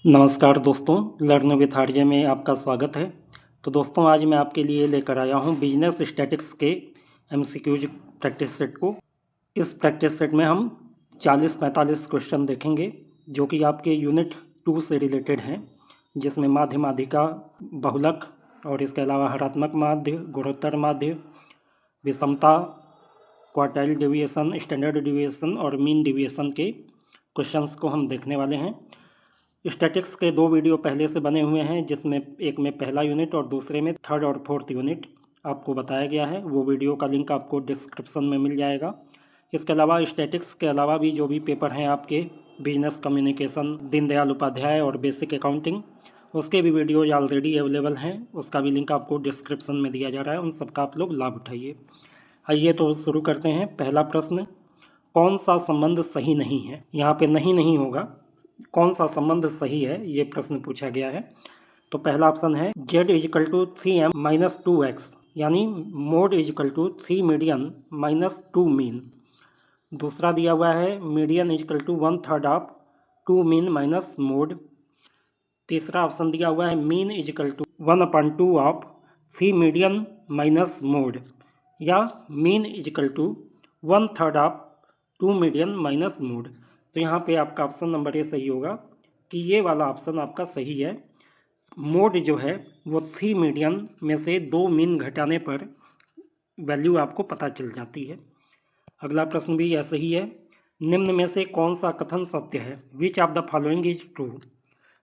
नमस्कार दोस्तों, learn with आर्य में आपका स्वागत है। तो दोस्तों, आज मैं आपके लिए लेकर आया हूं बिजनेस स्टैटिक्स के एमसीक्यूज प्रैक्टिस सेट को। इस प्रैक्टिस सेट में हम 40-45 क्वेश्चन देखेंगे जो कि आपके यूनिट 2 से रिलेटेड हैं, जिसमें माध्य, माध्यिका, बहुलक और इसके अलावा हरात्मक माध्य, गुणोत्तर माध्य, विषमता, क्वार्टाइल डेविएशन, स्टैंडर्ड डेविएशन और मीन डेविएशन के क्वेश्चंस को हम देखने वाले हैं। स्टैटिक्स के 2 वीडियो पहले से बने हुए हैं, जिसमें एक में पहला यूनिट और दूसरे में थर्ड और फोर्थ यूनिट आपको बताया गया है। वो वीडियो का लिंक आपको डिस्क्रिप्शन में मिल जाएगा। इसके अलावा स्टैटिक्स के अलावा भी जो भी पेपर हैं आपके, बिजनेस कम्युनिकेशन, दीनदयाल उपाध्याय और बेसिक अकाउंटिंग, उसके भी वीडियो ऑलरेडी अवेलेबल हैं। उसका भी लिंक आपको डिस्क्रिप्शन में दिया जा रहा है। उन सबका आप लोग लाभ उठाइए। आइए तो शुरू करते हैं। पहला प्रश्न, कौन सा संबंध सही नहीं है? यहाँ पे नहीं होगा, कौन सा संबंध सही है, ये प्रश्न पूछा गया है। तो पहला ऑप्शन है z is equal to 3m minus 2x, यानी mode is equal to 3 median minus 2 mean. दूसरा दिया हुआ है median equal to 1/3 of 2 mean minus mode. तीसरा ऑप्शन दिया हुआ है mean is equal to 1/2 of 3 median minus mode, या mean is equal to 1/3 of 2 median minus mode. तो यहाँ पे आपका ऑप्शन नंबर ए सही होगा कि ये वाला ऑप्शन आपका सही है। मोड जो है वो 3 मीडियन में से 2 मीन घटाने पर वैल्यू आपको पता चल जाती है। अगला प्रश्न भी ऐसा ही है। निम्न में से कौन सा कथन सत्य है? Which of the following is true?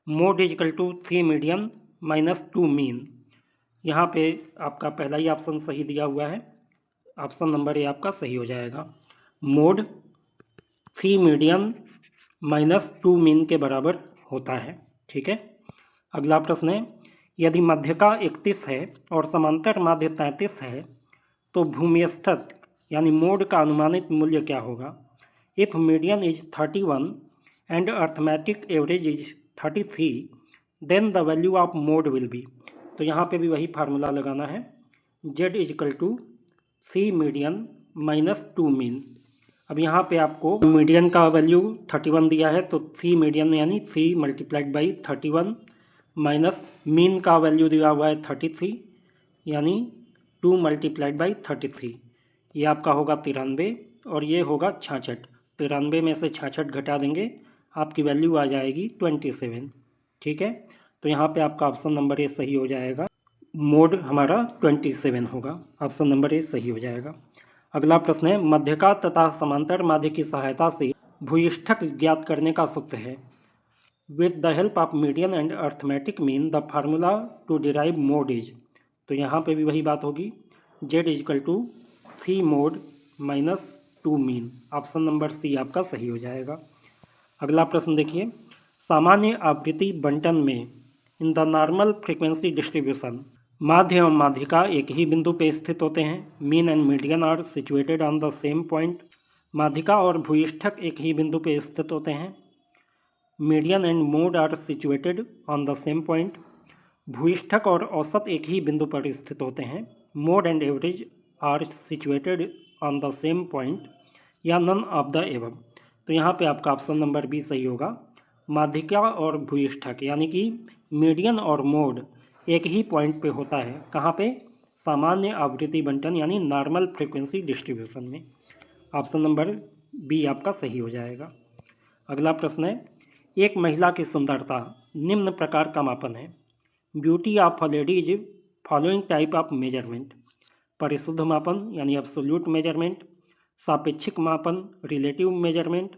Mode is equal to 3 median minus 2 mean. यहाँ पे आपका पहला ही ऑप्शन सही दिया हुआ है। ऑप्शन नंबर ए आपका सही हो जाएगा। मोड 3 मीडियन माइनस 2 मीन के बराबर होता है। ठीक है। अगला प्रश्न है, यदि मध्यका 31 है और समांतर माध्य 33 है तो भूमिस्थत यानी मोड का अनुमानित मूल्य क्या होगा? If median is 31 and arithmetic average is 33 then the value of mode will be. तो यहाँ पे भी वही फार्मूला लगाना है, z is equal to 3 median minus 2 mean. अब यहाँ पे आपको मीडियन का वैल्यू 31 दिया है, तो 3 मीडियन यानी 3 मल्टीप्लाइड बाई 31 माइनस मीन का वैल्यू दिया हुआ है 33 यानी 2 मल्टीप्लाइड बाई 33। ये आपका होगा 93 और ये होगा 66। 93 में से 66 घटा देंगे, आपकी वैल्यू आ जाएगी 27। ठीक है। तो यहाँ पे आपका ऑप्शन नंबर ए सही हो जाएगा। मोड हमारा 27 होगा। ऑप्शन नंबर ए सही हो जाएगा। अगला प्रश्न है, मध्यका तथा समांतर माध्य की सहायता से भूयिष्ठक ज्ञात करने का सूत्र है। With the help of median and arithmetic mean the formula to derive mode is. तो यहाँ पे भी वही बात होगी, z is equal to 3 mode minus 2 mean. Option number C आपका सही हो जाएगा। अगला प्रश्न देखिए, सामान्य आवृत्ति बंटन में in the normal frequency distribution माध्य एवं माध्यिका एक ही बिंदु पे स्थित होते हैं। Mean and median are situated on the same point. माध्यिका और भूयिष्ठक एक ही बिंदु पे स्थित होते हैं। Median and mode are situated on the same point. भूयिष्ठक और औसत एक ही बिंदु पर स्थित होते हैं। Mode and average are situated on the same point, या नन ऑफ द एबव। तो यहाँ पे आपका ऑप्शन नंबर बी सही होगा। माध्यिका और भूयिष्ठक यानी कि मीडियन और मोड एक ही पॉइंट पे होता है। कहाँ पे? सामान्य आवृत्ति बंटन यानी नॉर्मल फ्रीक्वेंसी डिस्ट्रीब्यूशन में। ऑप्शन नंबर बी आपका सही हो जाएगा। अगला प्रश्न है, एक महिला की सुंदरता निम्न प्रकार का मापन है। Beauty of a lady is following type of measurement. परिशुद्ध मापन यानी एब्सोल्यूट मेजरमेंट, सापेक्षिक मापन रिलेटिव मेजरमेंट,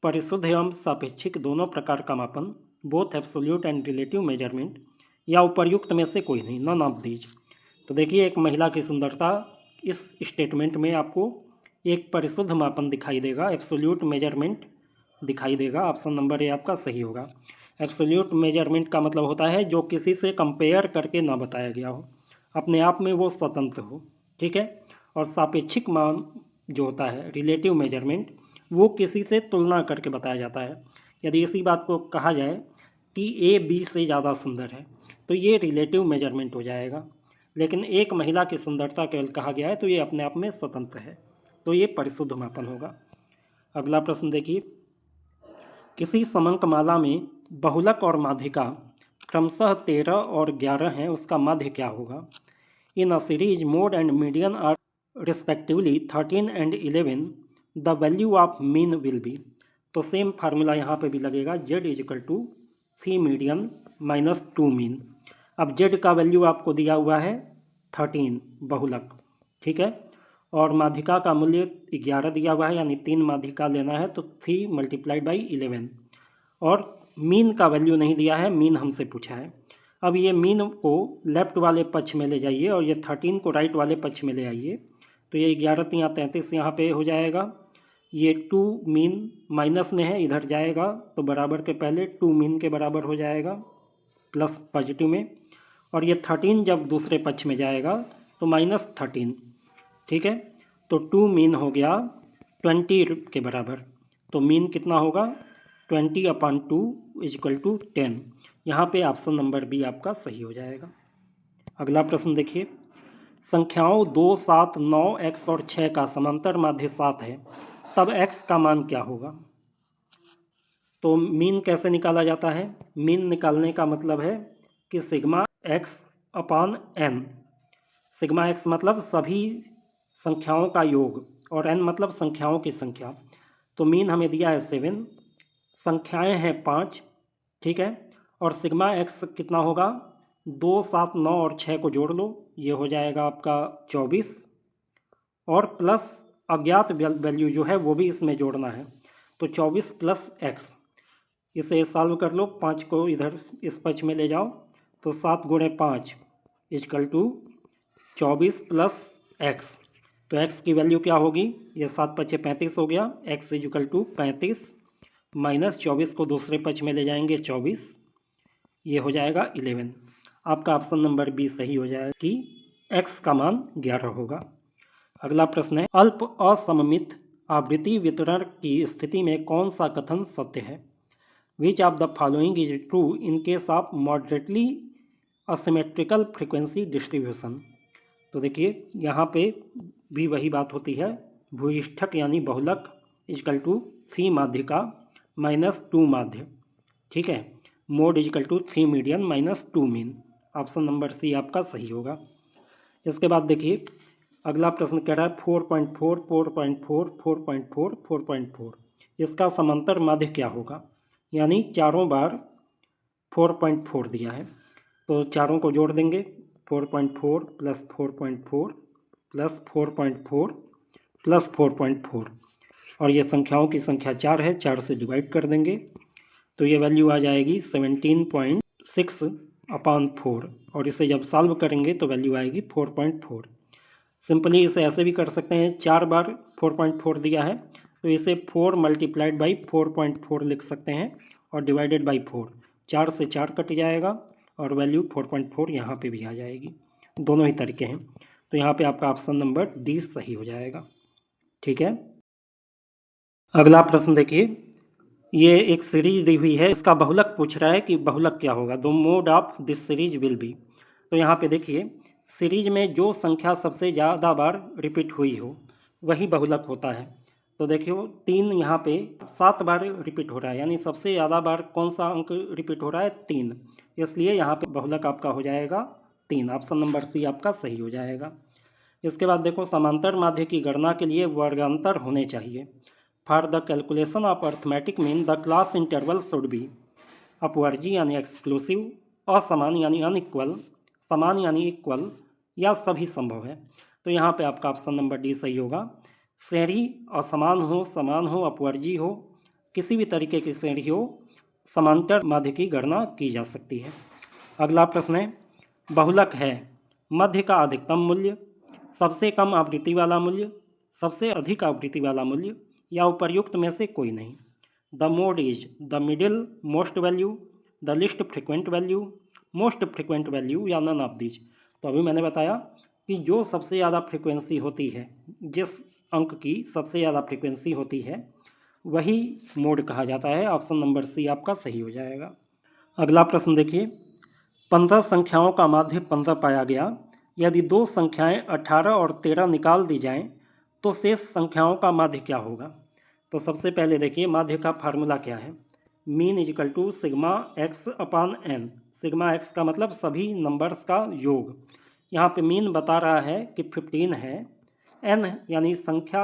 परिशुद्ध एवं सापेक्षिक दोनों प्रकार का मापन both absolute and relative measurement, या उपर्युक्त में से कोई नहीं, नन ऑफ दीज। तो देखिए, एक महिला की सुंदरता इस स्टेटमेंट में आपको एक परिशुद्ध मापन दिखाई देगा, एब्सोल्यूट मेजरमेंट दिखाई देगा। ऑप्शन नंबर ए आपका सही होगा। एब्सोल्यूट मेजरमेंट का मतलब होता है जो किसी से कंपेयर करके ना बताया गया हो, अपने आप में वो स्वतंत्र हो। ठीक है। और सापेक्षिक मान जो होता है रिलेटिव मेजरमेंट, वो किसी से तुलना करके बताया जाता है। यदि इसी बात को कहा जाए कि ए बी से ज़्यादा सुंदर है तो ये रिलेटिव मेजरमेंट हो जाएगा। लेकिन एक महिला की सुंदरता केवल कहा गया है तो ये अपने आप में स्वतंत्र है, तो ये परिशुद्ध मापन होगा। अगला प्रश्न देखिए, किसी समंक माला में बहुलक और माध्यिका क्रमशः 13 और 11 हैं, उसका माध्य क्या होगा। In a series mode and median are respectively 13 and 11, the value of mean will be. तो सेम फार्मूला यहाँ पे भी लगेगा, z is equal to 3 median minus 2 mean. अब z का वैल्यू आपको दिया हुआ है 13 बहुलक, ठीक है, और माध्यिका का मूल्य 11 दिया हुआ है, यानी 3 माध्यिका लेना है तो 3 मल्टीप्लाइड बाई 11, और मीन का वैल्यू नहीं दिया है, मीन हमसे पूछा है। अब ये मीन को लेफ्ट वाले पक्ष में ले जाइए और ये 13 को राइट वाले पक्ष में ले आइए, तो ये 11 3 33 यहाँ पे हो जाएगा। ये 2 मीन माइनस में है, इधर जाएगा तो बराबर के पहले 2 मीन के बराबर हो जाएगा प्लस पॉजिटिव में, और ये 13 जब दूसरे पक्ष में जाएगा तो माइनस 13, ठीक है। तो 2 मीन हो गया 20 के बराबर, तो मीन कितना होगा 20/2 इजिकल टू 10। यहाँ पे ऑप्शन नंबर बी आपका सही हो जाएगा। अगला प्रश्न देखिए, संख्याओं 2 7 9 x और 6 का समांतर माध्य 7 है, तब x का मान क्या होगा। तो मीन कैसे निकाला जाता है, मीन निकालने का मतलब है कि सिग्मा x अपान n, सिग्मा x मतलब सभी संख्याओं का योग और n मतलब संख्याओं की संख्या। तो मीन हमें दिया है 7, संख्याएं हैं 5, ठीक है, और सिग्मा x कितना होगा 2 7 9 और 6 को जोड़ लो, ये हो जाएगा आपका 24, और प्लस अज्ञात वैल्यू जो है वो भी इसमें जोड़ना है, तो 24 प्लस x, इसे सॉल्व कर लो, 5 को इधर इस पक्ष में ले जाओ, तो 7 गुणे 5 इजकल टू 24 प्लस x, तो x की वैल्यू क्या होगी, ये 7 पचे 35 हो गया, x इजकल टू 35 माइनस 24 को दूसरे पक्ष में ले जाएंगे 24, ये हो जाएगा 11। आपका ऑप्शन नंबर बी सही हो जाएगा कि x का मान 11 होगा। अगला प्रश्न है, अल्प असममित आवृत्ति वितरण की स्थिति में कौन सा कथन सत्य है। Which of the following is true in case of moderately asymmetrical frequency distribution. तो देखिए यहाँ पे भी वही बात होती है, भूयिष्ठक यानी बहुलक इजकल टू 3 माध्यिका माइनस 2 माध्य, ठीक है, mode is equal to 3 median minus 2 mean. Option number C आपका सही होगा। इसके बाद देखिए अगला प्रश्न कह रहा है 4.4 4.4 4.4 4.4, इसका समांतर माध्य क्या होगा, यानी चारों बार 4.4 दिया है, तो चारों को जोड़ देंगे, 4.4 प्लस 4.4 प्लस 4.4 प्लस 4.4, और ये संख्याओं की संख्या 4 है, 4 से डिवाइड कर देंगे तो ये वैल्यू आ जाएगी 17.6/4, और इसे जब सॉल्व करेंगे तो वैल्यू आएगी 4.4। सिंपली इसे ऐसे भी कर सकते हैं, 4 बार 4.4 दिया है तो इसे 4 मल्टीप्लाइड बाई 4.4 लिख सकते हैं, और डिवाइडेड बाई 4, 4 से 4 कट जाएगा और वैल्यू 4.4 यहाँ पे भी आ जाएगी। दोनों ही तरीके हैं, तो यहाँ पे आपका ऑप्शन नंबर डी सही हो जाएगा, ठीक है। अगला प्रश्न देखिए, ये एक सीरीज दी हुई है, इसका बहुलक पूछ रहा है कि बहुलक क्या होगा, the mode of this series will be. तो यहाँ पे देखिए सीरीज में जो संख्या सबसे ज़्यादा बार रिपीट हुई हो वही बहुलक होता है। तो देखिए 3 यहाँ पे 7 बार रिपीट हो रहा है, यानी सबसे ज़्यादा बार कौन सा अंक रिपीट हो रहा है 3, इसलिए यहाँ पे बहुलक आपका हो जाएगा 3। ऑप्शन नंबर सी आपका सही हो जाएगा। इसके बाद देखो समांतर माध्य की गणना के लिए वर्गांतर होने चाहिए। For the calculation of arithmetic mean the class interval should be अपवर्जी यानी एक्सक्लूसिव, असमान यानी अनइक्वल, समान यानी इक्वल, या सभी संभव है। तो यहाँ पे आपका ऑप्शन नंबर डी सही होगा। श्रेणी असमान हो, समान हो, अपवर्जी हो, किसी भी तरीके की श्रेणी हो, समांतर माध्य की गणना की जा सकती है। अगला प्रश्न है, बहुलक है मध्य का अधिकतम मूल्य, सबसे कम आवृत्ति वाला मूल्य, सबसे अधिक आवृत्ति वाला मूल्य, या उपर्युक्त में से कोई नहीं। The mode is the middle most value, the list frequent value, most frequent value, या नन ऑफ दीज। तो अभी मैंने बताया कि जो सबसे ज़्यादा फ्रिक्वेंसी होती है, जिस अंक की सबसे ज़्यादा फ्रिक्वेंसी होती है वही मोड कहा जाता है। ऑप्शन नंबर सी आपका सही हो जाएगा। अगला प्रश्न देखिए, 15 संख्याओं का माध्य 15 पाया गया, यदि 2 संख्याएं 18 और 13 निकाल दी जाएं तो शेष संख्याओं का माध्य क्या होगा। तो सबसे पहले देखिए माध्य का फार्मूला क्या है, mean is equal to sigma x upon n. Sigma x का मतलब सभी नंबर्स का योग। यहाँ पे मीन बता रहा है कि 15 है, एन यानी संख्या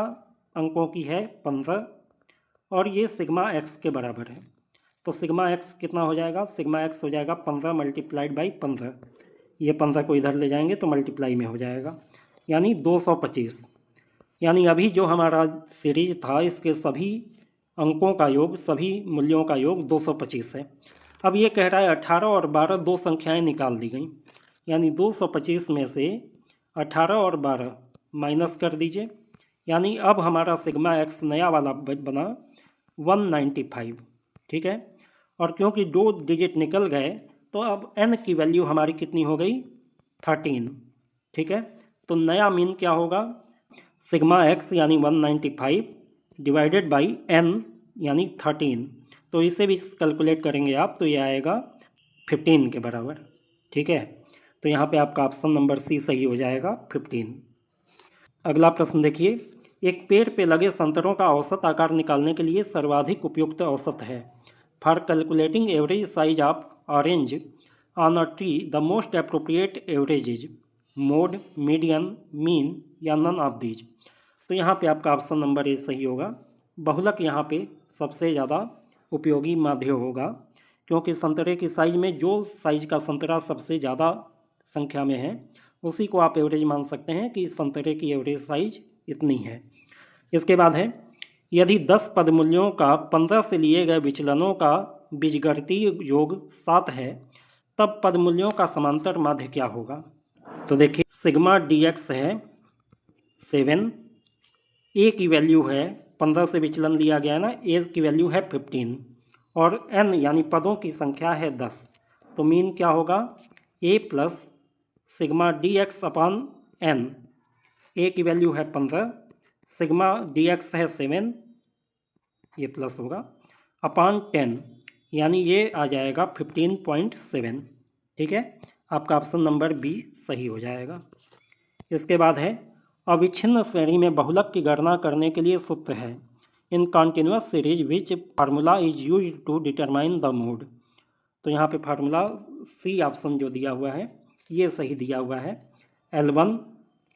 अंकों की है 15, और ये सिग्मा एक्स के बराबर है। तो सिग्मा एक्स कितना हो जाएगा? सिग्मा एक्स हो जाएगा 15 मल्टीप्लाइड बाई 15। ये 15 को इधर ले जाएंगे तो मल्टीप्लाई में हो जाएगा, यानी 225। यानी अभी जो हमारा सीरीज था इसके सभी अंकों का योग, सभी मूल्यों का योग 225 है। अब ये कह रहा है 18 और 12 दो संख्याएं निकाल दी गई, यानी 225 में से 18 और 12 माइनस कर दीजिए, यानी अब हमारा सिग्मा एक्स नया वाला बना 195। ठीक है, और क्योंकि 2 डिजिट निकल गए तो अब n की वैल्यू हमारी कितनी हो गई? 13। ठीक है, तो नया मीन क्या होगा? सिग्मा एक्स यानी 195 डिवाइडेड बाई n यानी 13। तो इसे भी कैलकुलेट करेंगे आप तो ये आएगा 15 के बराबर। ठीक है, तो यहाँ पे आपका ऑप्शन नंबर सी सही हो जाएगा, 15। अगला प्रश्न देखिए, एक पेड़ पे लगे संतरों का औसत आकार निकालने के लिए सर्वाधिक उपयुक्त औसत है। For calculating average size of orange on a tree the most appropriate average is mode, median, mean या नन ऑफ दीज। तो यहाँ पे आपका ऑप्शन नंबर ए सही होगा। बहुलक यहाँ पे सबसे ज़्यादा उपयोगी माध्य होगा, क्योंकि संतरे की साइज में जो साइज का संतरा सबसे ज़्यादा संख्या में है उसी को आप एवरेज मान सकते हैं कि संतरे की एवरेज साइज इतनी है। इसके बाद है, यदि 10 पदमूल्यों का 15 से लिए गए विचलनों का बीजगणितीय योग 7 है तब पदमूल्यों का समांतर माध्य क्या होगा? तो देखिए, सिग्मा डी एक्स है 7, ए की वैल्यू है 15 से विचलन लिया गया ना, ए की वैल्यू है 15 और एन यानी पदों की संख्या है 10। तो मीन क्या होगा? ए plus sigma D x upon N. ए की वैल्यू है 15, सिग्मा डी एक्स है 7, ये प्लस होगा, अपान 10 यानी ये आ जाएगा 15.7। ठीक है, आपका ऑप्शन नंबर बी सही हो जाएगा। इसके बाद है, अविच्छिन्न श्रेणी में बहुलक की गणना करने के लिए सूत्र है in continuous series which formula is use to determine the mode. तो यहाँ पे फार्मूला सी ऑप्शन जो दिया हुआ है ये सही दिया हुआ है, L1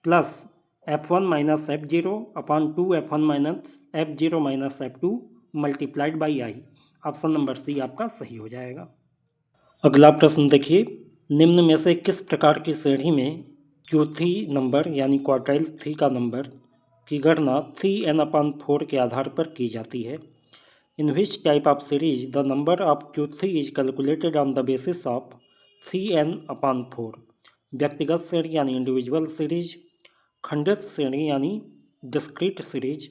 plus F1 minus F0 upon 2F1 minus F0 minus F2 multiplied by I. Option number C आपका सही हो जाएगा। अगला प्रश्न देखिए, निम्न में से किस प्रकार की श्रेणी में Q3 नंबर यानी क्वार्टाइल 3 का नंबर की गणना 3n/4 के आधार पर की जाती है? In which type of series the number of Q3 is calculated on the basis of 3n/4? व्यक्तिगत श्रेणी यानी इंडिविजुअल सीरीज, खंडित श्रेणी यानी डिस्क्रीट सीरीज,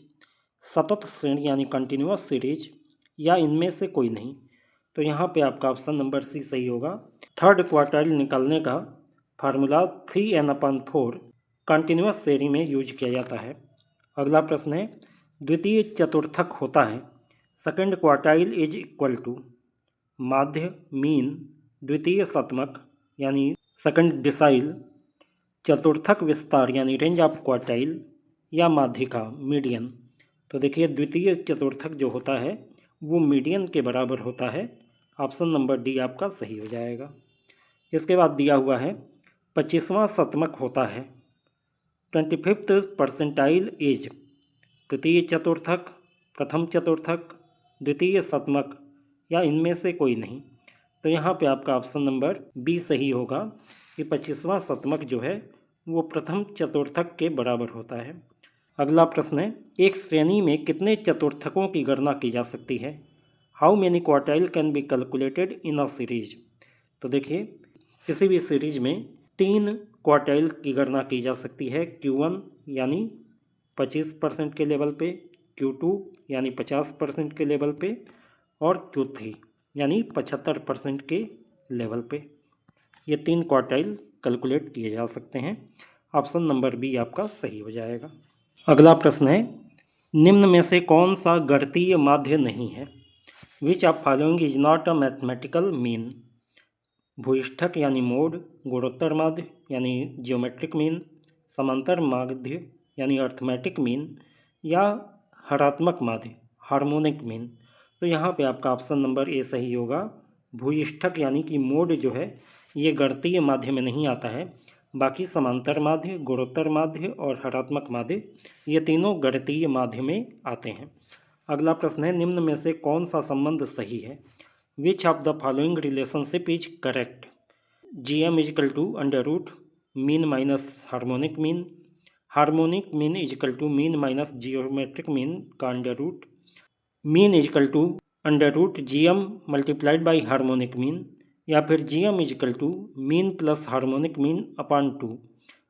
सतत श्रेणी यानी कंटिन्यूअस सीरीज, या इनमें से कोई नहीं। तो यहाँ पे आपका ऑप्शन नंबर सी सही होगा। थर्ड क्वार्टाइल निकालने का फार्मूला 3n/4 कंटिन्यूअस श्रेणी में यूज किया जाता है। अगला प्रश्न है, द्वितीय चतुर्थक होता है second quartile is equal to माध्य, मीन, द्वितीय शतमक यानी सेकंड डिसाइल, चतुर्थक विस्तार यानी रेंज ऑफ क्वार्टाइल, या माध्यिका मीडियन। तो देखिए, द्वितीय चतुर्थक जो होता है वो मीडियन के बराबर होता है। ऑप्शन नंबर डी आपका सही हो जाएगा। इसके बाद दिया हुआ है, 25वां शतमक होता है 25th परसेंटाइल एज तृतीय चतुर्थक, प्रथम चतुर्थक, द्वितीय शतमक, या इनमें से कोई नहीं। तो यहाँ पे आपका ऑप्शन नंबर बी सही होगा कि 25वां शतमक जो है वो प्रथम चतुर्थक के बराबर होता है। अगला प्रश्न है, एक श्रेणी में कितने चतुर्थकों की गणना की जा सकती है? How many quartile can be calculated in a series? तो देखिए, किसी भी सीरीज में 3 क्वार्टाइल की गणना की जा सकती है। Q1 यानी 25% के लेवल पे, Q2 यानी 50% के लेवल पे, और Q3 यानी 75% के लेवल पे। ये 3 क्वार्टाइल कैलकुलेट किए जा सकते हैं। ऑप्शन नंबर बी आपका सही हो जाएगा। अगला प्रश्न है, निम्न में से कौन सा गणितीय माध्य नहीं है? Which of following is not a mathematical mean? भूयिष्ठक यानी मोड, गुणोत्तर माध्य यानी जियोमेट्रिक मीन, समांतर माध्य यानी अर्थमेटिक मीन, या हरात्मक माध्य हार्मोनिक मीन। तो यहाँ पे आपका ऑप्शन नंबर ए सही होगा। भूयिष्ठक यानी कि मोड जो है ये गणितीय माध्य में नहीं आता है, बाकी समांतर माध्य, गुणोत्तर माध्य और हरात्मक माध्य ये तीनों गणितीय माध्य में आते हैं। अगला प्रश्न है, निम्न में से कौन सा संबंध सही है? Which of the following relationship is correct? GM is equal to under root mean minus harmonic mean is equal to mean minus geometric mean का under root, mean is equal to under root GM multiplied by harmonic mean, या फिर GM is equal to mean plus harmonic mean upon 2।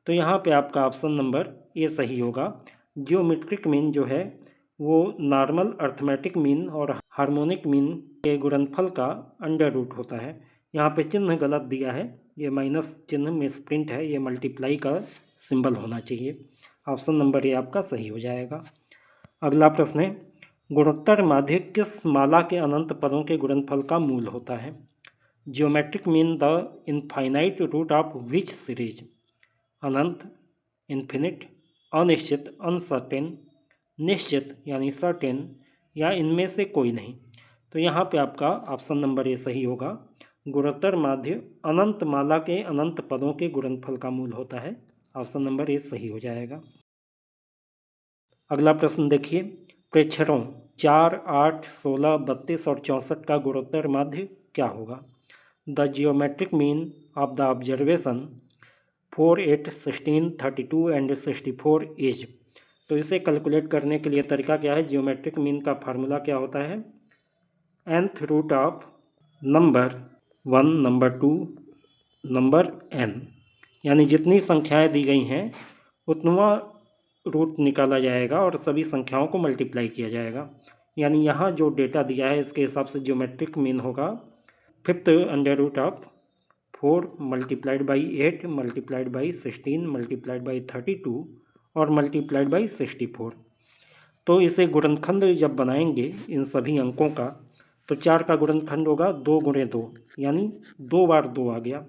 तो यहाँ पे आपका option number A सही होगा। Geometric mean जो है वो नॉर्मल अर्थमेटिक मीन और हार्मोनिक मीन के गुणनफल का अंडर रूट होता है। यहाँ पे चिन्ह गलत दिया है, ये माइनस चिन्ह मिसप्रिंट है, ये मल्टीप्लाई का सिंबल होना चाहिए। ऑप्शन नंबर ए आपका सही हो जाएगा। अगला प्रश्न है, गुणोत्तर माध्य किस माला के अनंत पदों के गुणनफल का मूल होता है? Geometric mean the infinite root of which series? अनंत, इन्फिनिट, अनिश्चित अनसर्टेन, निश्चित यानी सर्टेन, या इनमें से कोई नहीं। तो यहाँ पे आपका ऑप्शन नंबर ए सही होगा। गुणोत्तर माध्य अनंत माला के अनंत पदों के गुणनफल का मूल होता है। ऑप्शन नंबर ए सही हो जाएगा। अगला प्रश्न देखिए, प्रेक्षणों 4, 8, 16, 32 और 64 का गुणोत्तर माध्य क्या होगा? The geometric mean of the observation 4, 8, 16, 32 and 64 is. तो इसे कैलकुलेट करने के लिए तरीका क्या है? जियोमेट्रिक मीन का फार्मूला क्या होता है? nth root of number 1, number 2, number n, यानी जितनी संख्याएं दी गई हैं उतना रूट निकाला जाएगा और सभी संख्याओं को मल्टीप्लाई किया जाएगा। यानी यहाँ जो डेटा दिया है इसके हिसाब से जियोमेट्रिक मीन होगा 5th under root of 4 multiplied by 8 multiplied by 16 multiplied by 32 और मल्टीप्लाइड बाई 64। तो इसे गुणनखंड जब बनाएंगे इन सभी अंकों का, तो 4 का गुणनखंड होगा 2 गुणे 2, यानी 2 बार 2 आ गया।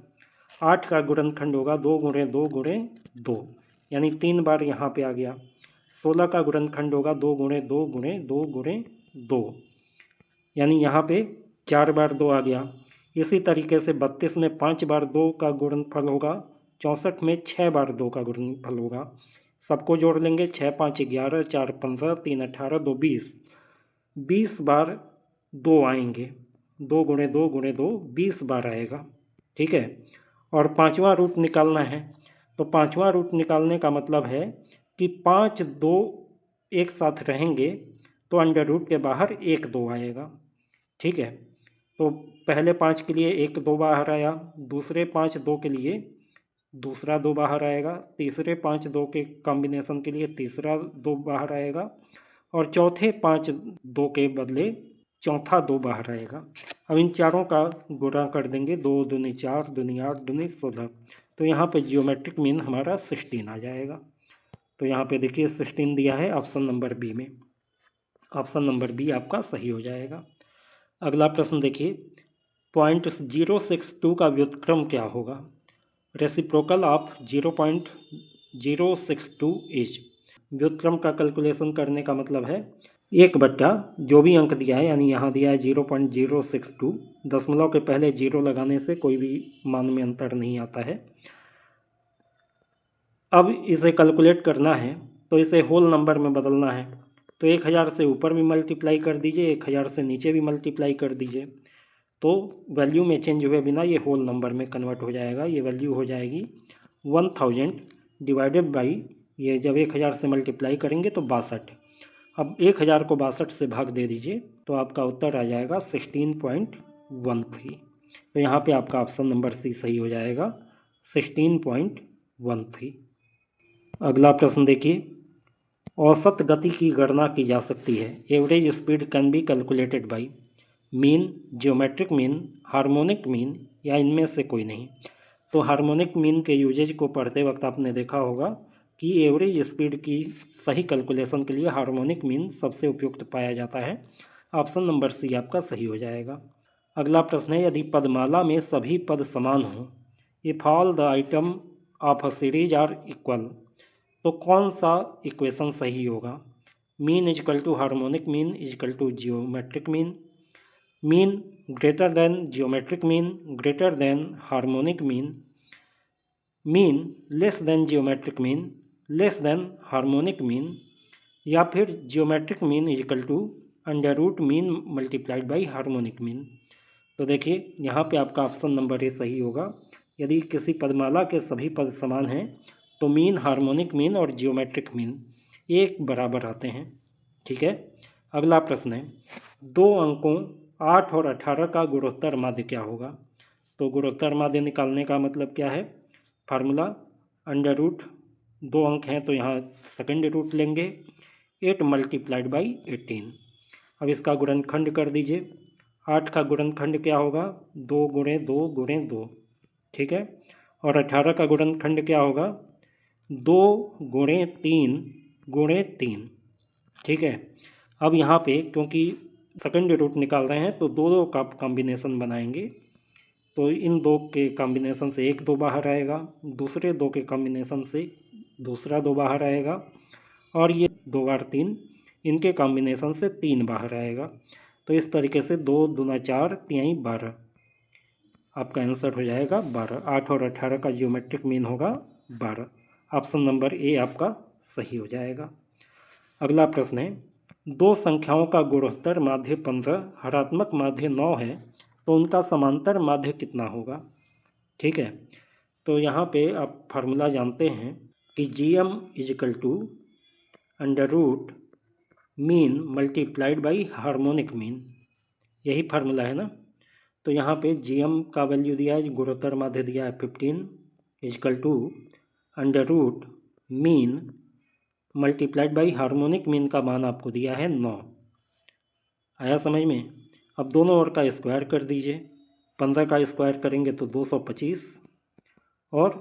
8 का गुणनखंड होगा 2 गुणे 2 गुणे 2, यानी 3 बार यहाँ पे आ गया। 16 का गुणनखंड होगा 2 गुणे 2 गुणे 2 गुणे 2, यानी यहाँ पे 4 बार 2 आ गया। इसी तरीके से 32 में 5 बार 2 का गुणनफल होगा, 64 में 6 बार 2 का गुणनफल होगा। सबको जोड़ लेंगे, 6 5 11, 4 15, 3 18, 2 20, 20 बार 2 आएंगे। 2 गुणे 2 गुणे 2 20 बार आएगा, ठीक है। और पाँचवा रूट निकालना है, तो पाँचवा रूट निकालने का मतलब है कि 5 2 एक साथ रहेंगे तो अंडर रूट के बाहर 1 2 आएगा, ठीक है। तो पहले 5 के लिए 1 2 बाहर आया, दूसरे 5 2 के लिए दूसरा 2 बाहर आएगा, तीसरे 5 2 के कॉम्बिनेशन के लिए तीसरा 2 बाहर आएगा, और चौथे 5 2 के बदले चौथा 2 बाहर आएगा। अब इन चारों का गुणा कर देंगे, 2 दूनी 4 दूनी 8 दूनी 16, तो यहाँ पे जियोमेट्रिक मीन हमारा 16 आ जाएगा। तो यहाँ पे देखिए 16 दिया है ऑप्शन नंबर बी में। ऑप्शन नंबर बी आपका सही हो जाएगा। अगला प्रश्न देखिए, 0.062 का व्युत्क्रम क्या होगा? Reciprocal of 0.062 is. व्युत्क्रम का कैलकुलेशन करने का मतलब है 1/, जो भी अंक दिया है, यानी यहाँ दिया है 0.062, दशमलव के पहले 0 लगाने से कोई भी मान में अंतर नहीं आता है। अब इसे कैलकुलेट करना है तो इसे होल नंबर में बदलना है, तो 1000 से ऊपर भी मल्टीप्लाई कर दीजिए, 1000 से नीचे भी मल्टीप्लाई कर दीजिए, तो वैल्यू में चेंज हुए बिना ये होल नंबर में कन्वर्ट हो जाएगा। ये वैल्यू हो जाएगी 1000 डिवाइडेड बाई, ये जब 1000 से मल्टीप्लाई करेंगे तो 62। अब 1000 को 62 से भाग दे दीजिए तो आपका उत्तर आ जाएगा 16.13। तो यहाँ पे आपका ऑप्शन नंबर सी सही हो जाएगा, 16.13। अगला प्रश्न देखिए, औसत गति की गणना की जा सकती है। Average speed can be calculated by mean, geometric mean, harmonic mean, या इनमें से कोई नहीं। तो हार्मोनिक मीन के यूजेज को पढ़ते वक्त आपने देखा होगा कि एवरेज स्पीड की सही कैलकुलेशन के लिए हार्मोनिक मीन सबसे उपयुक्त पाया जाता है। ऑप्शन नंबर सी आपका सही हो जाएगा। अगला प्रश्न है, यदि पदमाला में सभी पद समान हों, if all the item of a series are equal, तो कौन सा इक्वेशन सही होगा? Mean is equal to harmonic mean is equal to geometric mean, mean greater than geometric mean, greater than harmonic mean, mean less than geometric mean, less than harmonic mean, या फिर geometric mean equal to under root mean multiplied by harmonic mean. तो देखिए यहाँ पे आपका option number A सही होगा। यदि किसी पदमाला के सभी पद समान हैं तो मीन, हार्मोनिक मीन और जियोमेट्रिक मीन एक बराबर आते हैं। ठीक है, अगला प्रश्न है, दो अंकों 8 और 18 का गुणोत्तर माध्य क्या होगा। तो गुणोत्तर माध्य निकालने का मतलब क्या है, फार्मूला अंडर रूट, दो अंक हैं तो यहाँ सेकंड रूट लेंगे, 8 मल्टीप्लाइड बाई 18। अब इसका गुणनखंड कर दीजिए। 8 का गुणनखंड क्या होगा, 2 गुणे 2 गुणे 2। ठीक है, और 18 का गुणनखंड क्या होगा, 2 गुणे 3 गुणे 3। ठीक है, अब यहाँ पे क्योंकि सेकंड रूट निकाल रहे हैं तो दो का कॉम्बिनेशन बनाएंगे। तो इन दो के कॉम्बिनेशन से एक 2 बाहर आएगा, दूसरे दो के कॉम्बिनेशन से दूसरा 2 बाहर आएगा, और ये 2 बार 3, इनके कॉम्बिनेशन से 3 बाहर आएगा। तो इस तरीके से 2 दूना 4 3 12, आपका आंसर हो जाएगा 12। 8 और 18 का जियोमेट्रिक मीन होगा 12। ऑप्शन नंबर ए आपका सही हो जाएगा। अगला प्रश्न है, दो संख्याओं का गुणोत्तर माध्य 15, हरात्मक माध्य 9 है तो उनका समांतर माध्य कितना होगा। ठीक है, तो यहाँ पे आप फार्मूला जानते हैं कि GM is equal to under root mean multiplied by harmonic mean, यही फार्मूला है ना। तो यहाँ पे GM का वैल्यू दिया है, गुणोत्तर माध्य दिया है 15 is equal to under root mean multiplied by harmonic mean का मान आपको दिया है 9। आया समझ में। अब दोनों ओर का स्क्वायर कर दीजिए। 15 का स्क्वायर करेंगे तो 225, और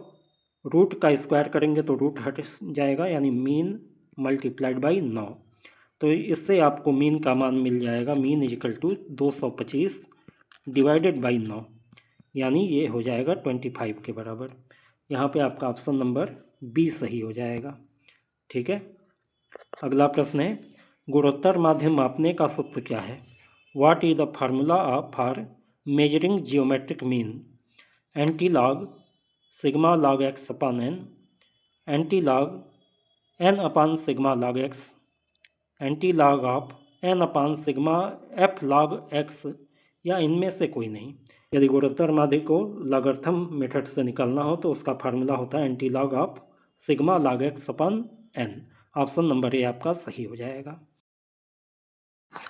रूट का स्क्वायर करेंगे तो रूट हट जाएगा, यानी मीन मल्टीप्लाइड बाई 9। तो इससे आपको मीन का मान मिल जाएगा, mean is equal to 225 divided by 9, यानी ये हो जाएगा 25 के बराबर। यहाँ पे आपका ऑप्शन नंबर बी सही हो जाएगा। ठीक है, अगला प्रश्न है, गुणोत्तर माध्य मापने का सूत्र क्या है। What is the formula for measuring geometric mean. Anti log sigma log x upon n, anti log n upon sigma log x, anti log of n upon sigma f log x, या इनमें से कोई नहीं। यदि गुणोत्तर माध्य को logarithm method से निकालना हो तो उसका फार्मूला होता है anti log of sigma log x upon n. Option number A आपका सही हो जाएगा।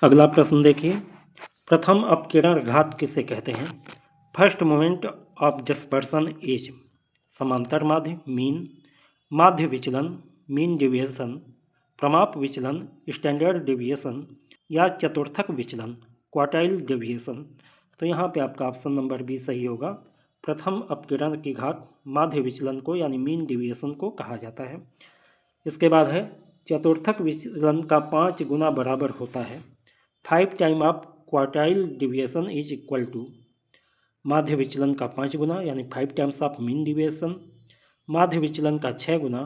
अगला प्रश्न देखिए, प्रथम अपकिरण घात किसे कहते हैं। First moment of dispersion is समांतर माध्य मीन, माध्य विचलन मीन डिविएशन, प्रमाप विचलन स्टैंडर्ड डिविएशन, या चतुर्थक विचलन क्वार्टाइल डिविएशन। तो यहाँ पे आपका ऑप्शन नंबर बी सही होगा। प्रथम अपकिरण की घात माध्य विचलन को यानी मीन डिविएशन को कहा जाता है। इसके बाद है, चतुर्थक विचलन का 5 गुना बराबर होता है। 5 time of quartile deviation is equal to माध्य विचलन का 5 गुना यानी 5 टाइम्स ऑफ मीन डिविएशन, माध्य विचलन का 6 गुना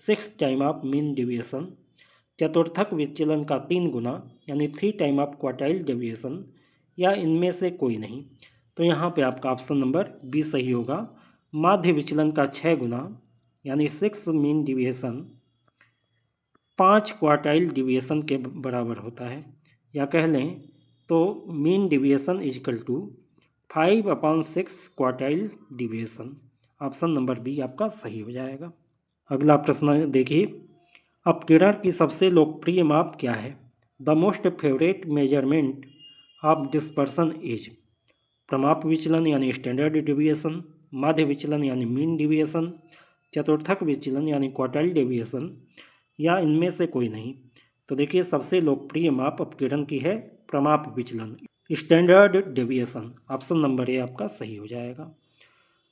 6 टाइम ऑफ मीन डिविएशन, चतुर्थक विचलन का 3 गुना यानी 3 टाइम ऑफ क्वार्टाइल डिविएशन, या इनमें से कोई नहीं। तो यहाँ पे आपका ऑप्शन नंबर बी सही होगा। माध्य विचलन का 6 गुना यानी 6 मीन डिविएशन 5 क्वार्टाइल डिविएशन के बराबर होता है, या कह लें तो mean deviation is equal to 5/6 quartile deviation. Option number B आपका सही हो जाएगा। अगला प्रश्न देखिए, अपकिरण की सबसे लोकप्रिय माप क्या है। The most favourite measurement of dispersion is प्रमाप विचलन यानी स्टैंडर्ड डिविएशन, माध्य विचलन यानी मीन डिविएशन, चतुर्थक विचलन यानी क्वार्टाइल डिविएशन, या इनमें से कोई नहीं। तो देखिए सबसे लोकप्रिय माप अपकिरण की है प्रमाप विचलन standard deviation. Option number A आपका सही हो जाएगा।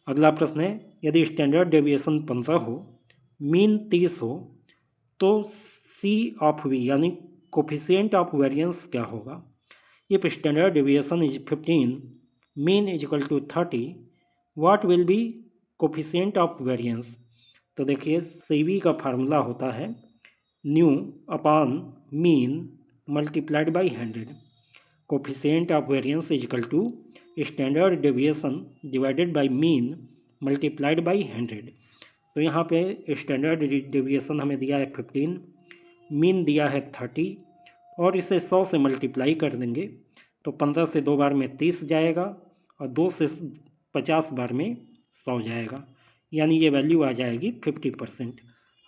अगला प्रश्न है, यदि स्टैंडर्ड डेविएशन 15 हो, मीन 30 हो, तो सी ऑफ वी यानी कोफिशिएंट ऑफ वेरिएंस क्या होगा। If standard deviation is 15, mean is equal to 30, what will be coefficient of variance. तो देखिए CV का फार्मूला होता है न्यू upon mean multiplied by 100। Coefficient of variance is equal to standard deviation divided by mean multiplied by 100। तो यहाँ पे standard deviation हमें दिया है 15, मीन दिया है 30 और इसे 100 से मल्टीप्लाई कर देंगे तो 15 से 2 बार में 30 जाएगा और 2 से 50 बार में 100 जाएगा, यानी ये वैल्यू आ जाएगी 50%।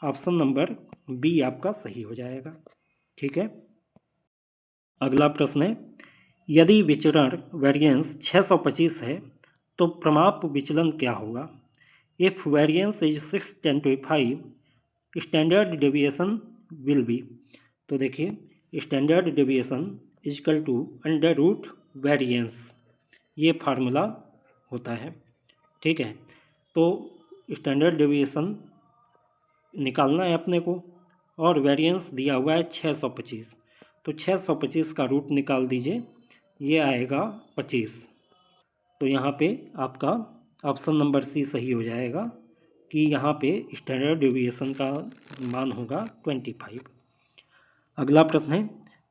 ऑप्शन नंबर बी आपका सही हो जाएगा। ठीक है, अगला प्रश्न है, यदि विचरण वेरिएंस 625 है तो प्रमाप विचलन क्या होगा? If variance is 625 standard deviation will be. तो देखिए standard deviation is equal to under root variance, ये फार्मूला होता है। ठीक है, तो स्टैंडर्ड डेविएशन निकालना है अपने को और वेरिएंस दिया हुआ है 625, तो 625 का रूट निकाल दीजिए, ये आएगा 25। तो यहाँ पे आपका ऑप्शन नंबर सी सही हो जाएगा कि यहाँ पे स्टैंडर्ड डेविएशन का मान होगा 25। अगला प्रश्न है,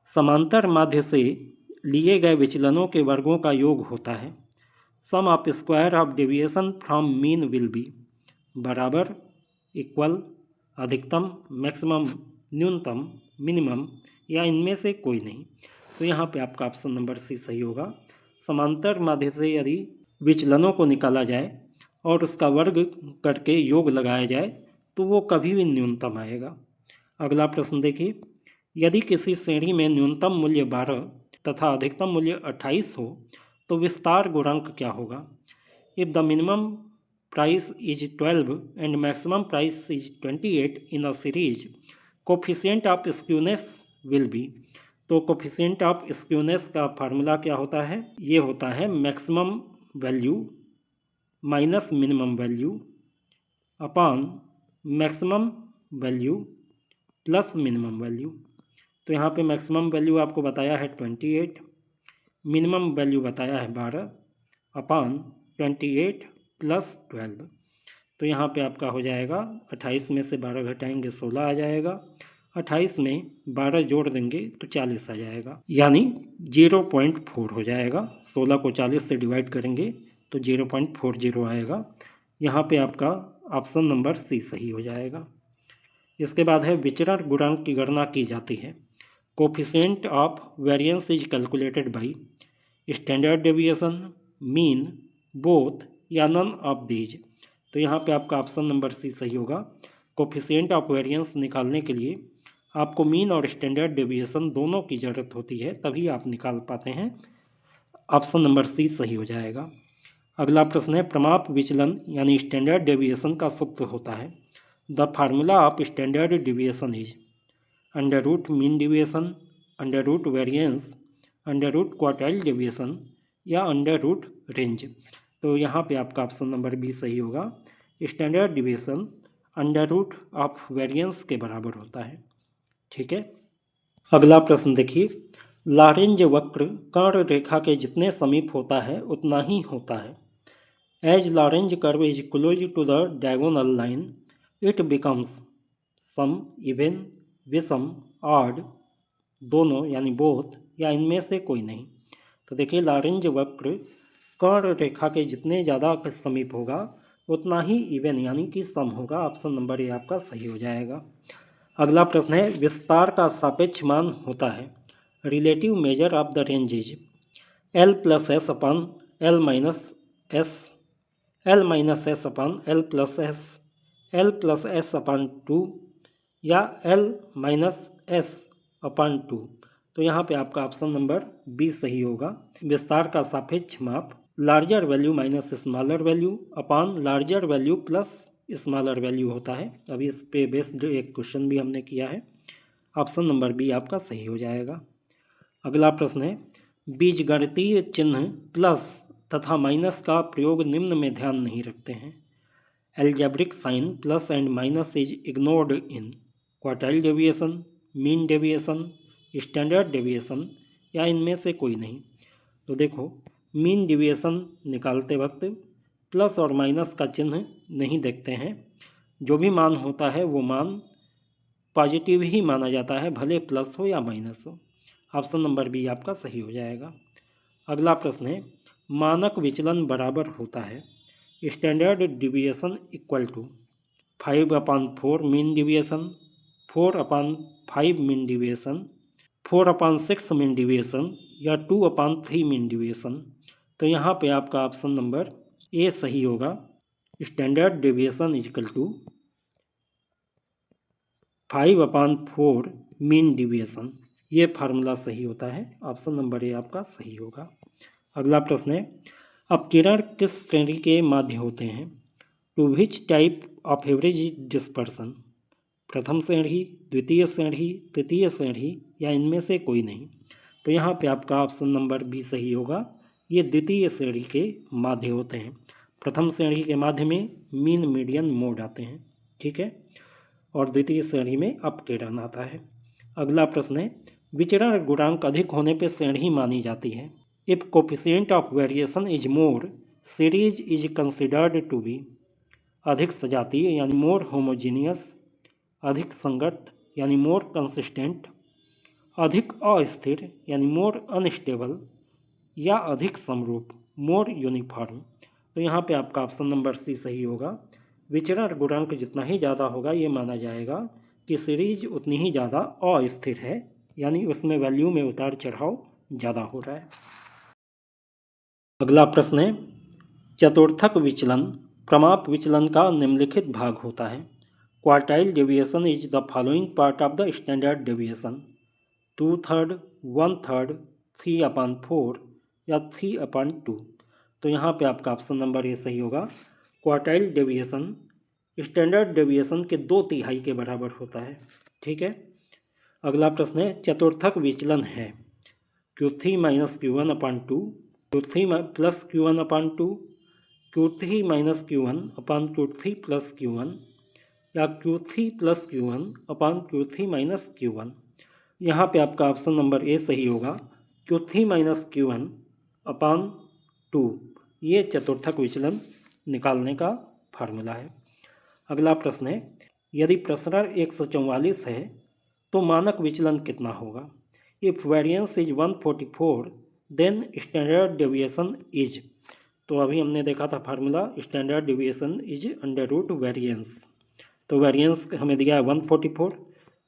समांतर माध्य से लिए गए विचलनों के वर्गों का योग होता है। Sum of square of deviation from mean will be बराबर, इक्वल, अधिकतम, मैक्सिमम, न्यूनतम, मिनिमम या इनमें से कोई नहीं। तो यहाँ पे आपका ऑप्शन नंबर सी सही होगा। समांतर माध्य से यदि विचलनों को निकाला जाए और उसका वर्ग करके योग लगाया जाए तो वो कभी भी न्यूनतम आएगा। अगला प्रश्न देखिए, यदि किसी श्रेणी में न्यूनतम मूल्य 12 तथा अधिकतम मूल्य 28 हो तो विस्तार गुणांक क्या होगा? If the minimum price is 12 and maximum price is 28 in a series, coefficient of skewness will be. तो कोफिशिएंट ऑफ स्क्यूनेस का फार्मूला क्या होता है? ये होता है maximum value minus minimum value upon maximum value plus minimum value. तो यहाँ पे मैक्सिमम वैल्यू आपको बताया है 28, मिनिमम वैल्यू बताया है 12 अपॉन 28 प्लस 12। तो यहाँ पे आपका हो जाएगा 28 में से 12 घटाएंगे 16 आ जाएगा, 28 में 12 जोड़ देंगे तो 40 आ जाएगा, यानी 0.4 हो जाएगा। 16 को 40 से डिवाइड करेंगे तो 0.40 आएगा। यहाँ पे आपका ऑप्शन नंबर सी सही हो जाएगा। इसके बाद है विचरण गुणांक की गणना की जाती है। Coefficient of variance is calculated by standard deviation, mean, both या नन ऑफ दीज। तो यहाँ पे आपका ऑप्शन नंबर सी सही होगा। कोफिशिएंट ऑफ वेरिएंस निकालने के लिए आपको मीन और स्टैंडर्ड डेविएशन दोनों की ज़रूरत होती है, तभी आप निकाल पाते हैं। ऑप्शन नंबर सी सही हो जाएगा। अगला प्रश्न है, प्रमाप विचलन यानी स्टैंडर्ड डेविएशन का सूत्र होता है। The formula of standard deviation is under root mean deviation, under root variance, under root quartile deviation या अंडर रूट रेंज। तो यहाँ पे आपका ऑप्शन नंबर बी सही होगा। Standard deviation under root of variance के बराबर होता है। ठीक है, अगला प्रश्न देखिए, लॉरेंज वक्र कर्ण रेखा के जितने समीप होता है उतना ही होता है। As Lorenz curve is close to the diagonal line it becomes सम, इवन, विषम, ऑड, दोनों यानी बोथ या इनमें से कोई नहीं। तो देखिए लॉरेंज वक्र कर्ण रेखा के जितने ज़्यादा समीप होगा उतना ही इवन यानी कि सम होगा। ऑप्शन नंबर ए आपका सही हो जाएगा। अगला प्रश्न है, विस्तार का सापेक्ष मान होता है। Relative measure of the range is L plus S upon L minus S, L minus S upon L plus S, L plus S upon 2 या एल माइनस एस अपॉन 2। तो यहाँ पे आपका ऑप्शन नंबर बी सही होगा। विस्तार का सापेक्ष माप larger value minus smaller value upon larger value plus smaller value होता है। अभी इस पे बेस्ड एक क्वेश्चन भी हमने किया है। ऑप्शन नंबर बी आपका सही हो जाएगा। अगला प्रश्न है, बीजगणितीय चिन्ह प्लस तथा माइनस का प्रयोग निम्न में ध्यान नहीं रखते हैं। Algebraic sign plus and minus is ignored in quartile deviation, mean deviation, standard deviation या इनमें से कोई नहीं। तो देखो मीन डेविएशन निकालते वक्त प्लस और माइनस का चिन्ह नहीं देखते हैं। जो भी मान होता है वो मान पॉजिटिव ही माना जाता है, भले प्लस हो या माइनस हो। ऑप्शन नंबर बी आपका सही हो जाएगा। अगला प्रश्न है, मानक विचलन बराबर होता है standard deviation equal to 5/4 mean deviation, 4/5 mean deviation, 4/6 mean deviation या 2/3 मीन डिविएशन। तो यहाँ पे आपका ऑप्शन नंबर ए सही होगा। Standard deviation equal to 5/4 mean deviation, ये फार्मूला सही होता है। ऑप्शन नंबर ए आपका सही होगा। अगला प्रश्न है, अपकिरण किस श्रेणी के माध्य होते हैं? To which type of average dispersion? प्रथम श्रेणी, द्वितीय श्रेणी, तृतीय श्रेणी या इनमें से कोई नहीं। तो यहाँ पे आपका ऑप्शन नंबर बी सही होगा। ये द्वितीय श्रेणी के माध्य होते हैं। प्रथम श्रेणी के माध्य में मीन, मीडियन, मोड आते हैं, ठीक है, और द्वितीय श्रेणी में अपकिरण आता है। अगला प्रश्न है, विचरण गुणांक अधिक होने पर श्रेणी मानी जाती है। If coefficient of variation is more, series is considered to be अधिक सजातीय यानी मोर होमोजीनियस, अधिक संगत यानी मोर कंसिस्टेंट, अधिक अस्थिर यानी मोर अनस्टेबल या अधिक समरूप मोर यूनिफॉर्म। तो यहाँ पे आपका ऑप्शन नंबर सी सही होगा। विचरण गुणांक जितना ही ज़्यादा होगा ये माना जाएगा कि सीरीज उतनी ही ज़्यादा अस्थिर है, यानी उसमें वैल्यू में उतार चढ़ाव ज़्यादा हो रहा है। अगला प्रश्न है, चतुर्थक विचलन प्रमाप विचलन का निम्नलिखित भाग होता है। Quartile deviation is the following part of the standard deviation, 2/3, 1/3, 3/4 या 3/2। तो यहाँ पे आपका ऑप्शन नंबर ए सही होगा। क्वार्टाइल डेविएशन स्टैंडर्ड डेविएशन के 2/3 के बराबर होता है, ठीक है। अगला प्रश्न है, चतुर्थक विचलन है Q3 - Q1/2, Q3 + Q1/2, Q3 - Q1/Q3 + Q1 या Q3 + Q1/Q3 - Q1। यहाँ पे आपका ऑप्शन नंबर ए सही होगा। Q3 - Q1/2 ये चतुर्थक विचलन निकालने का फार्मूला है। अगला प्रश्न है, यदि प्रसरण 144 है तो मानक विचलन कितना होगा? If variance is 144 then standard deviation is, तो अभी हमने देखा था formula, standard deviation is √ variance. तो वेरिएंस हमें दिया है 144,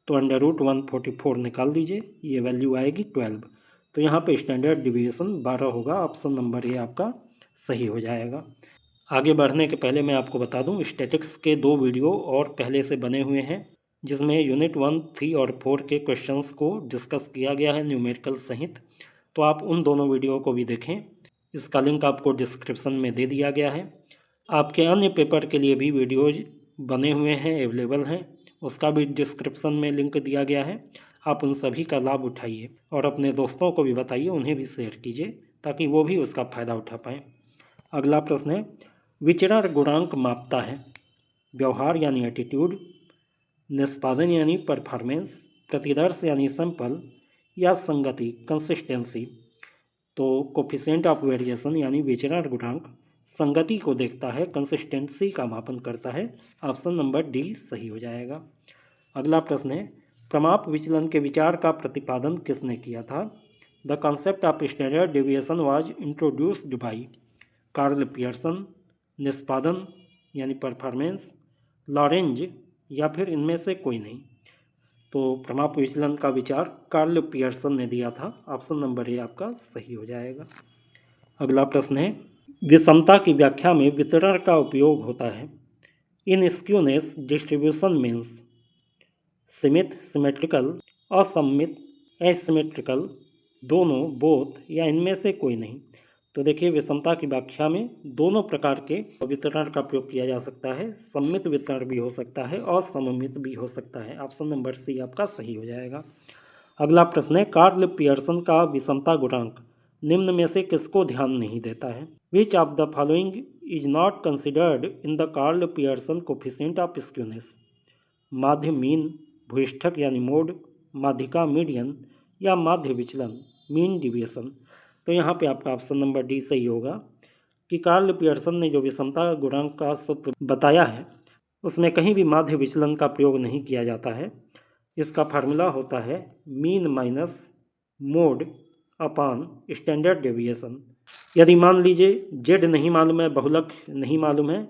तो √144 निकाल दीजिए, ये वैल्यू आएगी 12। तो यहाँ पे स्टैंडर्ड डेविएशन 12 होगा। ऑप्शन नंबर ए आपका सही हो जाएगा। आगे बढ़ने के पहले मैं आपको बता दूं, स्टैटिक्स के 2 वीडियो और पहले से बने हुए हैं, जिसमें यूनिट 1, 3 और 4 के क्वेश्चंस को डिस्कस किया गया है न्यूमेरिकल सहित। तो आप उन दोनों वीडियो को भी देखें, इसका लिंक आपको डिस्क्रिप्शन में दे दिया गया है। आपके अन्य पेपर के लिए भी वीडियोज बने हुए हैं, अवेलेबल हैं, उसका भी डिस्क्रिप्शन में लिंक दिया गया है। आप उन सभी का लाभ उठाइए और अपने दोस्तों को भी बताइए, उन्हें भी शेयर कीजिए ताकि वो भी उसका फ़ायदा उठा पाएँ। अगला प्रश्न है, विचरण गुणांक मापता है व्यवहार यानी एटीट्यूड, निष्पादन यानी परफॉर्मेंस, प्रतिदर्श यानी सैंपल या संगति कंसिस्टेंसी। तो कोफिशिएंट ऑफ वेरिएशन यानी विचरण गुणांक संगति को देखता है, कंसिस्टेंसी का मापन करता है। ऑप्शन नंबर डी सही हो जाएगा। अगला प्रश्न है, प्रमाप विचलन के विचार का प्रतिपादन किसने किया था? The concept of standard deviation was introduced by Karl Pearson, निष्पादन यानी परफॉर्मेंस, लॉरेंज या फिर इनमें से कोई नहीं। तो प्रमाप विचलन का विचार कार्ल पियर्सन ने दिया था। ऑप्शन नंबर ए आपका सही हो जाएगा। अगला प्रश्न है, विषमता की व्याख्या में वितरण का उपयोग होता है। इन स्क्यूनेस डिस्ट्रीब्यूशन मीन्स सीमित, सिमेट्रिकल, असममित, एसिमेट्रिकल, दोनों, बोथ या इनमें से कोई नहीं। तो देखिए, विषमता की व्याख्या में दोनों प्रकार के वितरण का प्रयोग किया जा सकता है। सममित वितरण भी हो सकता है और असममित भी हो सकता है। ऑप्शन नंबर सी आपका सही हो जाएगा। अगला प्रश्न है, कार्ल पियर्सन का विषमता गुणांक निम्न में से किसको ध्यान नहीं देता है? Which of the following is not considered in the Karl Pearson coefficient of skewness? माध्य मीन, भूयिष्ठक यानी मोड, माध्यिका मीडियन या माध्य विचलन मीन डिविएशन। तो यहाँ पे आपका ऑप्शन नंबर डी सही होगा कि कार्ल पियर्सन ने जो विषमता गुणांक का सूत्र बताया है उसमें कहीं भी माध्य विचलन का प्रयोग नहीं किया जाता है। इसका फार्मूला होता है मीन माइनस मोड अपान स्टैंडर्ड डेविएशन। यदि मान लीजिए जेड नहीं मालूम है, बहुलक नहीं मालूम है,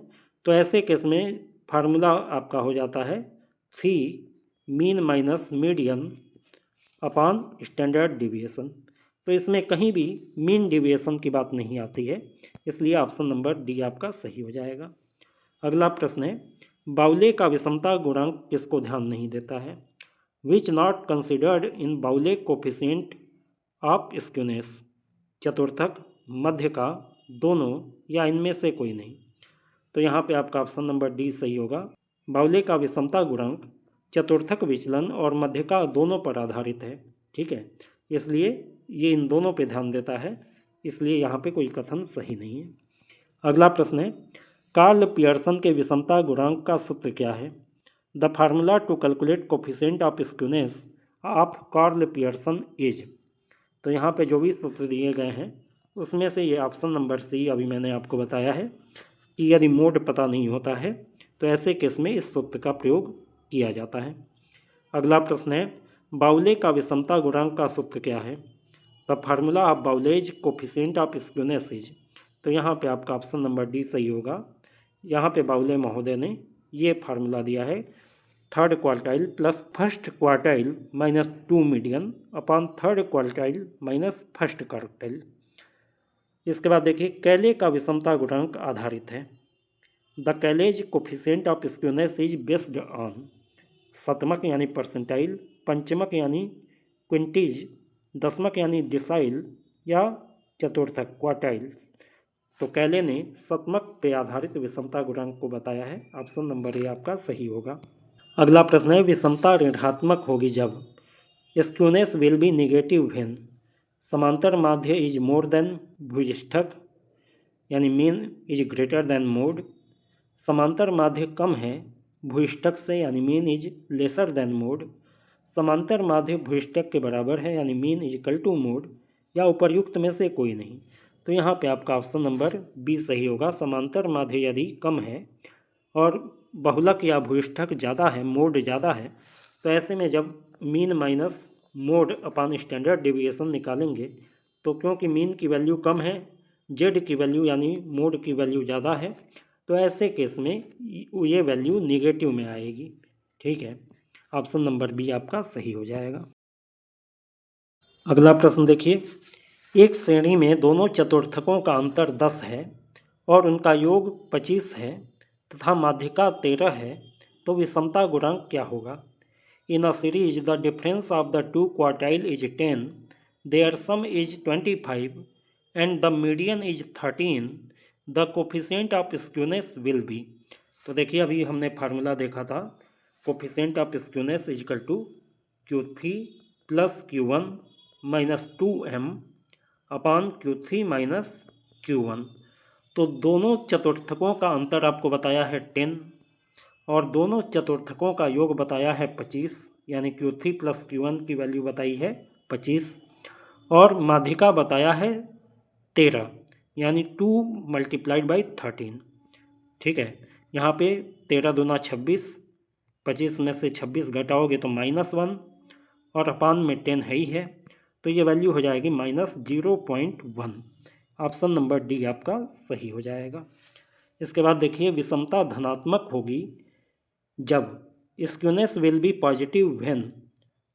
तो ऐसे केस में फार्मूला आपका हो जाता है फी मीन माइनस मीडियन अपान स्टैंडर्ड डिविएशन। तो इसमें कहीं भी मीन डिविएशन की बात नहीं आती है, इसलिए ऑप्शन नंबर डी आपका सही हो जाएगा। अगला प्रश्न है, बाउले का विषमता गुणांक किसको ध्यान नहीं देता है? विच नॉट कंसिडर्ड इन बाउले कोफिशिएंट ऑफ स्क्यूनेस। चतुर्थक, मध्य का, दोनों, या इनमें से कोई नहीं। तो यहाँ पे आपका ऑप्शन नंबर डी सही होगा। बाउले का विषमता गुणांक चतुर्थक विचलन और मध्य का दोनों पर आधारित है। ठीक है, इसलिए ये इन दोनों पे ध्यान देता है, इसलिए यहाँ पे कोई कथन सही नहीं है। अगला प्रश्न है, कार्ल पियर्सन के विषमता गुणांक का सूत्र क्या है? The formula to calculate coefficient of skewness of Karl Pearson is. तो यहाँ पे जो भी सूत्र दिए गए हैं उसमें से ये ऑप्शन नंबर सी अभी मैंने आपको बताया है कि यदि मोड पता नहीं होता है तो ऐसे केस में इस सूत्र का प्रयोग किया जाता है। अगला प्रश्न है, बाउले का विषमता गुणांक का सूत्र क्या है? The formula of Bowley's coefficient of skewness is. तो यहाँ पे आपका ऑप्शन नंबर डी सही होगा। यहाँ पे बाउले महोदय ने ये फार्मूला दिया है, third quartile plus first quartile minus 2 median upon third quartile minus first quartile. इसके बाद देखिए, कैले का विषमता गुणांक आधारित है। The Kelly's coefficient of skewness is based on शतमक यानी परसेंटाइल, पंचमक यानी क्विंटीज, दशमक यानी डिसाइल, या चतुर्थक क्वार्टाइल। तो कैले ने शतमक पे आधारित विषमता गुणांक को बताया है। ऑप्शन नंबर ए आपका सही होगा। अगला प्रश्न है, विषमता ऋणात्मक होगी जब skewness will be negative when समांतर माध्य इज मोर देन भुयिष्ठक यानी mean is greater than mode, समांतर माध्य कम है भूइष्ठक से यानी mean is lesser than mode, समांतर माध्य भूइष्ठक के बराबर है यानी mean is equal to mode, या उपर्युक्त में से कोई नहीं। तो यहाँ पे आपका ऑप्शन नंबर बी सही होगा। समांतर माध्य यदि कम है और बहुलक या भूइष्ठक ज़्यादा है, मोड ज़्यादा है, तो ऐसे में जब मीन माइनस मोड अपान स्टैंडर्ड डेविएशन निकालेंगे तो क्योंकि मीन की वैल्यू कम है, जेड की वैल्यू यानी मोड की वैल्यू ज़्यादा है, तो ऐसे केस में ये वैल्यू निगेटिव में आएगी। ठीक है, ऑप्शन नंबर बी आपका सही हो जाएगा। अगला प्रश्न देखिए, एक श्रेणी में दोनों चतुर्थकों का अंतर 10 है और उनका योग 25 है तथा माध्यिका 13 है, तो विषमता गुणांक क्या होगा? In a series the difference of the two quartile is 10, their sum is 25 and the median is 13, the coefficient of skewness will be. तो देखिए अभी हमने फार्मूला देखा था, coefficient of skewness is equal to Q3 plus Q1 minus 2m upon Q3 minus Q1। तो दोनों चतुर्थकों का अंतर आपको बताया है 10 और दोनों चतुर्थकों का योग बताया है 25, यानी Q3 प्लस Q1 की वैल्यू बताई है 25, और माध्यिका बताया है 13 यानी 2 मल्टीप्लाइड बाई 13। ठीक है, यहाँ पे 13 दूना 26, 25 में से 26 घटाओगे तो -1 और अपान में 10 है ही है, तो ये वैल्यू हो जाएगी -0.1। ऑप्शन नंबर डी आपका सही हो जाएगा। इसके बाद देखिए, विषमता धनात्मक होगी जब skewness will be positive when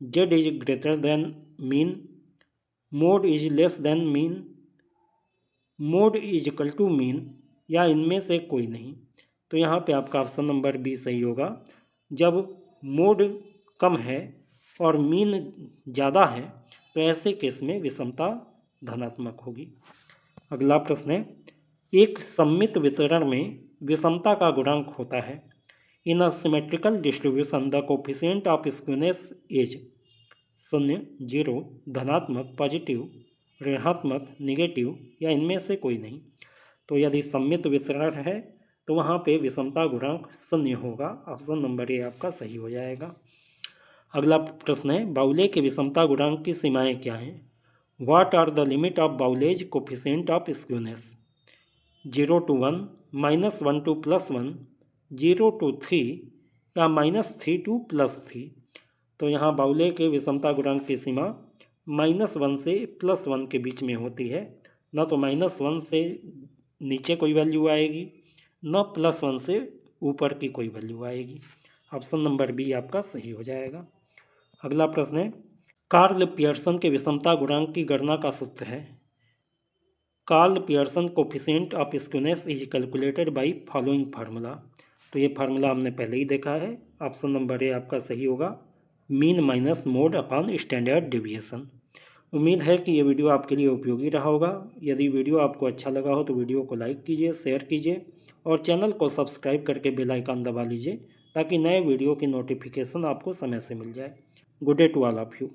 Z is greater than mean, mode is less than mean, mode is equal to mean, या इनमें से कोई नहीं। तो यहाँ पे आपका ऑप्शन नंबर बी सही होगा। जब मोड कम है और मीन ज़्यादा है तो ऐसे केस में विषमता धनात्मक होगी। अगला प्रश्न है, एक सममित वितरण में विषमता का गुणांक होता है। In a symmetrical distribution the coefficient of skewness is 0, 0, धनात्मक, पॉजिटिव, ऋणात्मक, निगेटिव, या इनमें से कोई नहीं। तो यदि सममित वितरण है तो वहाँ पे विषमता गुणांक 0 होगा। ऑप्शन नंबर ए आपका सही हो जाएगा। अगला प्रश्न है, बाउले के विषमता गुणांक की सीमाएं क्या हैं? What are the limit of Bowley's coefficient of skewness? 0 to 1, -1 to +1, 0 to 3, या -3 to +3। तो यहाँ बाउले के विषमता गुणांक की सीमा -1 से +1 के बीच में होती है। ना तो -1 से नीचे कोई वैल्यू आएगी, न +1 से ऊपर की कोई वैल्यू आएगी। ऑप्शन नंबर बी आपका सही हो जाएगा। अगला प्रश्न है, कार्ल पियर्सन के विषमता गुणांक की गणना का सूत्र है। Karl Pearson coefficient of skewness is calculated by following formula. तो ये फार्मूला हमने पहले ही देखा है। ऑप्शन नंबर ए आपका सही होगा, mean minus mode upon standard deviation. उम्मीद है कि ये वीडियो आपके लिए उपयोगी रहा होगा। यदि वीडियो आपको अच्छा लगा हो तो वीडियो को लाइक कीजिए, शेयर कीजिए और चैनल को सब्सक्राइब करके बेल आइकन दबा लीजिए ताकि नए वीडियो की नोटिफिकेशन आपको समय से मिल जाए। Good day to all of you.